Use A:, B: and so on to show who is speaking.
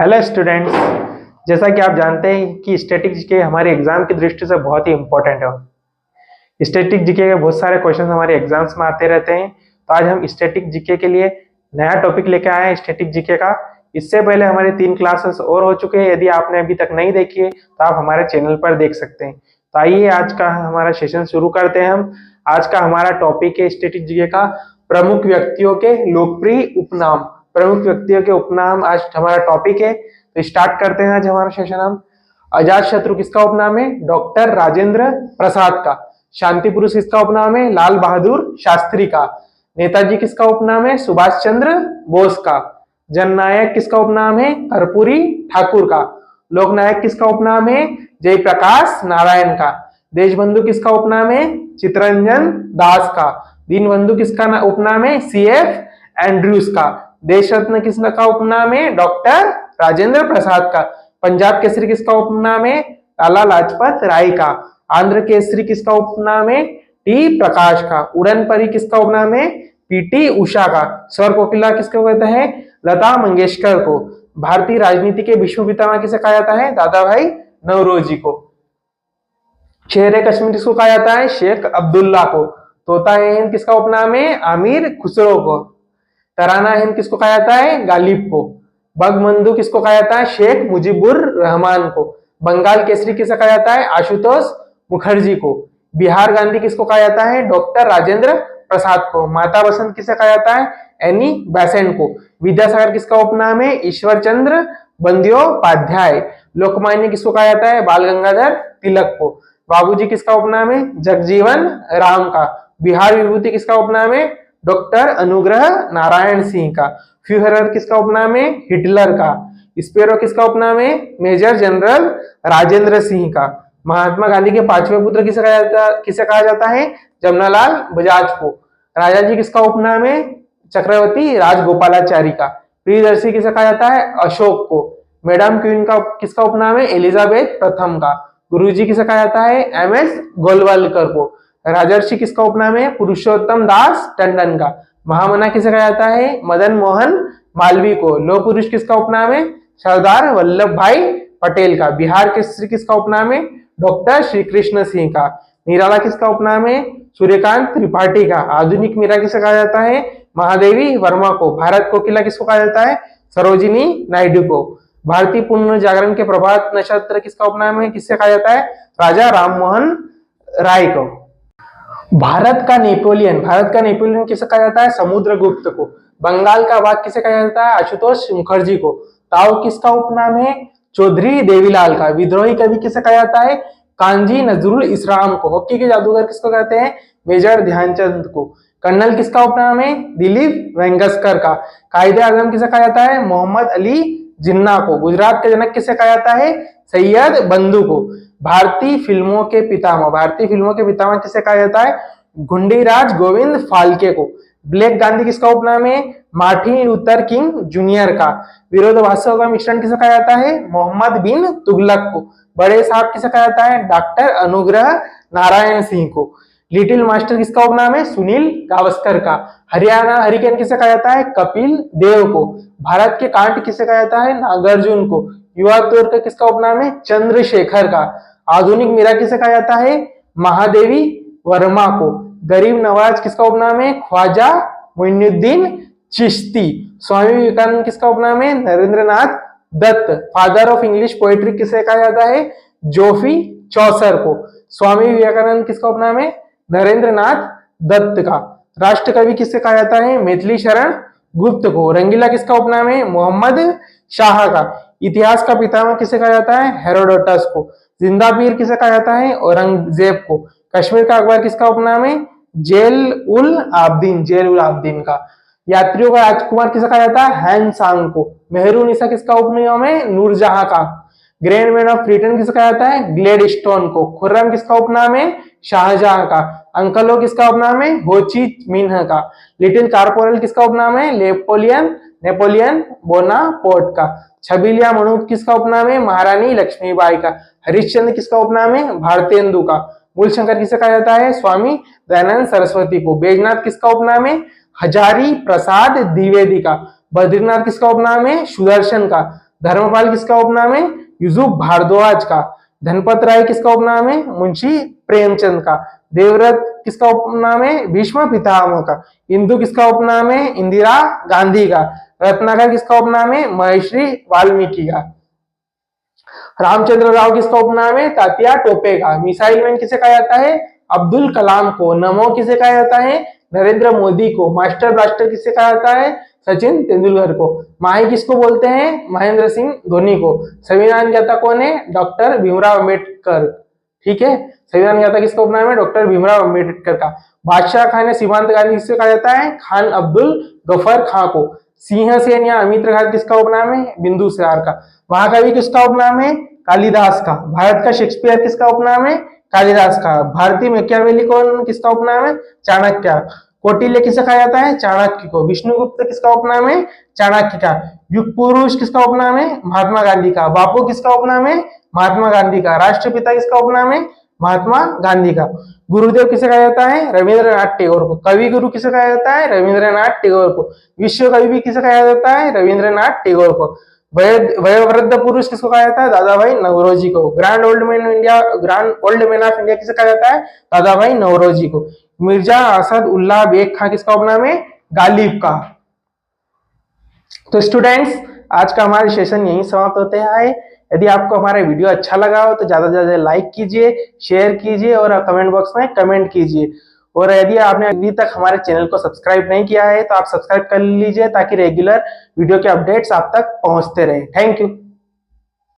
A: Hello students. जैसा कि आप जानते हैं कि स्टैटिक जीके हमारे एग्जाम की दृष्टि से बहुत ही इंपॉर्टेंट है। स्टैटिक जीके के बहुत सारे क्वेश्चन हमारे एग्जाम्स में आते रहते हैं। तो आज हम स्टैटिक जीके के लिए नया टॉपिक लेके आए हैं, स्टैटिक जीके का। इससे पहले हमारे 3 क्लासेस और हो चुके हैं। यदि आपने अभी तक नहीं देखी है तो आप हमारे चैनल पर देख सकते हैं। तो आइए आज का हमारा सेशन शुरू करते हैं। हम आज का हमारा टॉपिक है स्टैटिक जीके का प्रमुख व्यक्तियों के लोकप्रिय उपनाम। प्रमुख व्यक्तियों के उपनाम आज हमारा टॉपिक है। तो स्टार्ट करते हैं आज हमारा सेशन। हम अजात शत्रु किसका उपनाम है? डॉक्टर राजेंद्र प्रसाद का। शांति पुरुष किसका उपनाम है? लाल बहादुर शास्त्री का। नेताजी किसका उपनाम है? सुभाष चंद्र बोस का। जननायक किसका उपनाम है? कर्पूरी ठाकुर का। लोकनायक किसका उपनाम है? जयप्रकाश नारायण का। देशबंधु किसका उपनाम है? चित्तरंजन दास का। दीनबंधु किसका उपनाम है? CF एंड्रयूज का। देश रत्न किसका उपनाम है? डॉक्टर राजेंद्र प्रसाद का। पंजाब केसरी किसका उपनाम है? लाला लाजपत राय का। आंध्र केसरी किसका उपनाम है? टी प्रकाश का। उड़न परी किसका उपनाम है? PT उषा का। स्वर कोकिला किसको कहते हैं? लता मंगेशकर को। भारतीय राजनीति के विश्व पितामह किसे कहा जाता है? दादा भाई नौरोजी को। शेर कश्मीर किसको कहा जाता है? शेख अब्दुल्ला को। तोता हिंद किसका उपनाम है? आमिर खुसरो को। तराना हिंद किसको कहा जाता है? गालिब को। बंगबंधु किसको कहा जाता है? शेख मुजीबुर रहमान को। बंगाल केसरी किसे कहा जाता है? आशुतोष मुखर्जी को। बिहार गांधी किसको कहा जाता है? डॉक्टर राजेंद्र प्रसाद को। माता बसंत किसे कहा जाता है? एनी बेसेंट को। विद्यासागर किसका उपनाम है? ईश्वर चंद्र बंद्योपाध्याय। लोकमान्य किसको कहा जाता है? बाल गंगाधर तिलक को। बाबूजी किसका उपनाम है? जगजीवन राम का। बिहार विभूति किसका उपनाम है? डॉक्टर अनुग्रह नारायण सिंह का। फ्यूहरर किसका उपनाम है? हिटलर का। स्पेरो किसका उपनाम है? मेजर जनरल राजेंद्र सिंह का। महात्मा गांधी के 5वें पुत्र किसे कहा जाता है? जमनालाल बजाज को। राजा जी किसका उपनाम है? चक्रवर्ती राजगोपालाचारी का। प्रियदर्शी किसे कहा जाता है? अशोक को। मैडम क्वीन का किसका उपनाम है? एलिजाबेथ प्रथम का। गुरुजी किसे कहा जाता है? MS गोलवलकर को। राजर्षि किसका उपनाम है? पुरुषोत्तम दास टंडन का। महामना किसे कहा जाता है? मदन मोहन मालवीय को। लौह पुरुष किसका उपनाम है? सरदार वल्लभ भाई पटेल का। बिहार केसरी किसका उपनाम है? डॉक्टर श्री कृष्ण सिंह का। निराला किसका उपनाम है? सूर्यकांत त्रिपाठी का। आधुनिक मीरा किसे कहा जाता है? महादेवी वर्मा को। भारत कोकिला किसको कहा जाता है? सरोजिनी नायडू को। भारतीय पुनर्जागरण के प्रभात नक्षत्र किसका उपनाम है? किससे कहा जाता है? राजा राममोहन राय को। भारत का नेपोलियन किसे कहा जाता है? समुद्रगुप्त को। बंगाल का बाघ किसे कहा जाता है? आशुतोष मुखर्जी को। ताऊ किसका उपनाम है? चौधरी देवीलाल का। विद्रोही कवि किसे कहा जाता है? कांजी नजरुल इस्लाम को। हॉकी के जादूगर किसको कहते हैं? मेजर ध्यानचंद को। कर्नल किसका उपनाम है? दिलीप वेंगसकर का। कायदे आजम किसे कहा जाता है? मोहम्मद अली जिन्ना को। गुजरात के जनक किसे कहा जाता है? सैयद बंधु को। भारतीय फिल्मों के पितामह किसे कहा जाता है? घुंडीराज गोविंद फाल्के को। ब्लैक गांधी किसका उपनाम है? मार्टिन लूथर किंग जूनियर का। विरोधाभासों का मिश्रण किसे कहा जाता है? मोहम्मद बिन तुगलक को। बड़े साहब किसे कहा जाता है? डॉक्टर अनुग्रह नारायण सिंह को। लिटिल मास्टर किसका उपनाम है? सुनील गावस्कर का। हरियाणा हरिकेन किसे कहा जाता है? कपिल देव को। भारत के कांट किसे कहा जाता है? नागार्जुन को। युवा तुर्क किसका उपनाम है? चंद्रशेखर का। आधुनिक मीरा किसे कहा जाता है? महादेवी वर्मा को। गरीब नवाज किसका उपनाम है? ख्वाजा मोइनुद्दीन चिश्ती। स्वामी विवेकानंद किसका उपनाम है? Narendranath Datta. Father of English poetry किसे कहा जाता है? जोफी चौसर को। स्वामी विवेकानंद किसका उपनाम है? नरेंद्रनाथ दत्त का। राष्ट्र कवि किसे कहा जाता है? मैथिली शरण गुप्त को। रंगीला किसका उपनाम है? मोहम्मद शाह का। इतिहास का पितामह किसे कहा जाता है? हेरोडोटस को। जिंदा पीर किसे कहा जाता है? औरंगजेब को। कश्मीर का अखबार किसका उपनाम है? जेल उल आब्दीन का। यात्रियों का राजकुमार किसे कहा जाता है? हैन सांग को। मेहरुनिसा किसका उपनाम है? नूरजहां का। ग्रैंड मैन ऑफ ब्रिटेन किसे कहा जाता है? ग्लेडस्टोन को। खुर्रम किसका उपनाम है? शाहजहां का। अंकलो किसका उपनाम है? हो ची मिन्ह का। लिटिल कारपोरल किसका उपनाम है? नेपोलियन बोनापोर्ट का। छबिलिया मणुक किसका उपनाम है? महारानी लक्ष्मीबाई का। हरिश्चंद्र किसका उपनाम है? भारतेंदु का। मूलशंकर किसे कहा जाता है? स्वामी दयानंद सरस्वती को। बैजनाथ किसका उपनाम है? हजारी प्रसाद द्विवेदी का। बद्रीनाथ किसका उपनाम है? सुदर्शन का। धर्मपाल किसका उपनाम है? यूसुफ भारद्वाज का। धनपत राय किसका उपनाम है? मुंशी प्रेमचंद का। देवव्रत किसका उपनाम है? भीष्म पितामह का। इंदु किसका उपनाम है? इंदिरा गांधी का। रत्नाकर किसका उपनाम है? महर्षि वाल्मीकि का। रामचंद्र राव किसका उपनाम है? तात्या टोपे का। मिसाइल मैन किसे कहा जाता है? अब्दुल कलाम को। नमो किसे कहा जाता है? नरेंद्र मोदी को। मास्टर ब्लास्टर किसे कहा जाता है? सचिन तेंदुलकर को। माही किसको बोलते हैं? महेंद्र सिंह धोनी को। संविधान ज्ञाता कौन है? डॉक्टर भीमराव अम्बेडकर। ठीक है, संविधान ज्ञाता किसका उपनाम है? डॉक्टर भीमराव अम्बेडकर का। बादशाह खान सीमांत गांधी किसे कहा जाता है? खान अब्दुल गफर खां को। सिंह सेन या अमित घात किसका उपनाम है? बिंदुसार का। महाकवि किसका उपनाम है? कालिदास का। भारत का शेक्सपियर किसका उपनाम है? कालिदास का। भारतीय मैकियावेली कौन किसका उपनाम है? चाणक्य। कौटिल्य किसे कहा जाता है? चाणक्य को। विष्णुगुप्त किसका उपनाम है? चाणक्य का। युग पुरुष किसका उपनाम है? महात्मा गांधी का। बापू किसका उपनाम है? महात्मा गांधी का। राष्ट्रपिता किसका उपनाम है? महात्मा गांधी का। गुरुदेव किसे कहा जाता है? रविंद्रनाथ टैगोर को। कवि गुरु किसे कहा जाता है? रविंद्रनाथ टैगोर को। विश्व कवि भी किसे कहा जाता है? रविंद्रनाथ टैगोर को। वयोवृद्ध पुरुष किसको कहा जाता है? दादा भाई नौरोजी को। Grand old man of India किसे कहा जाता है? दादा भाई नौरोजी को। मिर्जा असद उल्लाह बेग खां किसका उपनाम है? गालिब का। तो स्टूडेंट्स, आज का हमारा सेशन यहीं समाप्त होते हैं। यदि आपको हमारा वीडियो अच्छा लगा हो तो ज्यादा से ज्यादा लाइक कीजिए, शेयर कीजिए और कमेंट बॉक्स में कमेंट कीजिए। और यदि आपने अभी तक हमारे चैनल को सब्सक्राइब नहीं किया है तो आप सब्सक्राइब कर लीजिए ताकि रेगुलर वीडियो के अपडेट्स आप तक पहुंचते रहे। Thank you.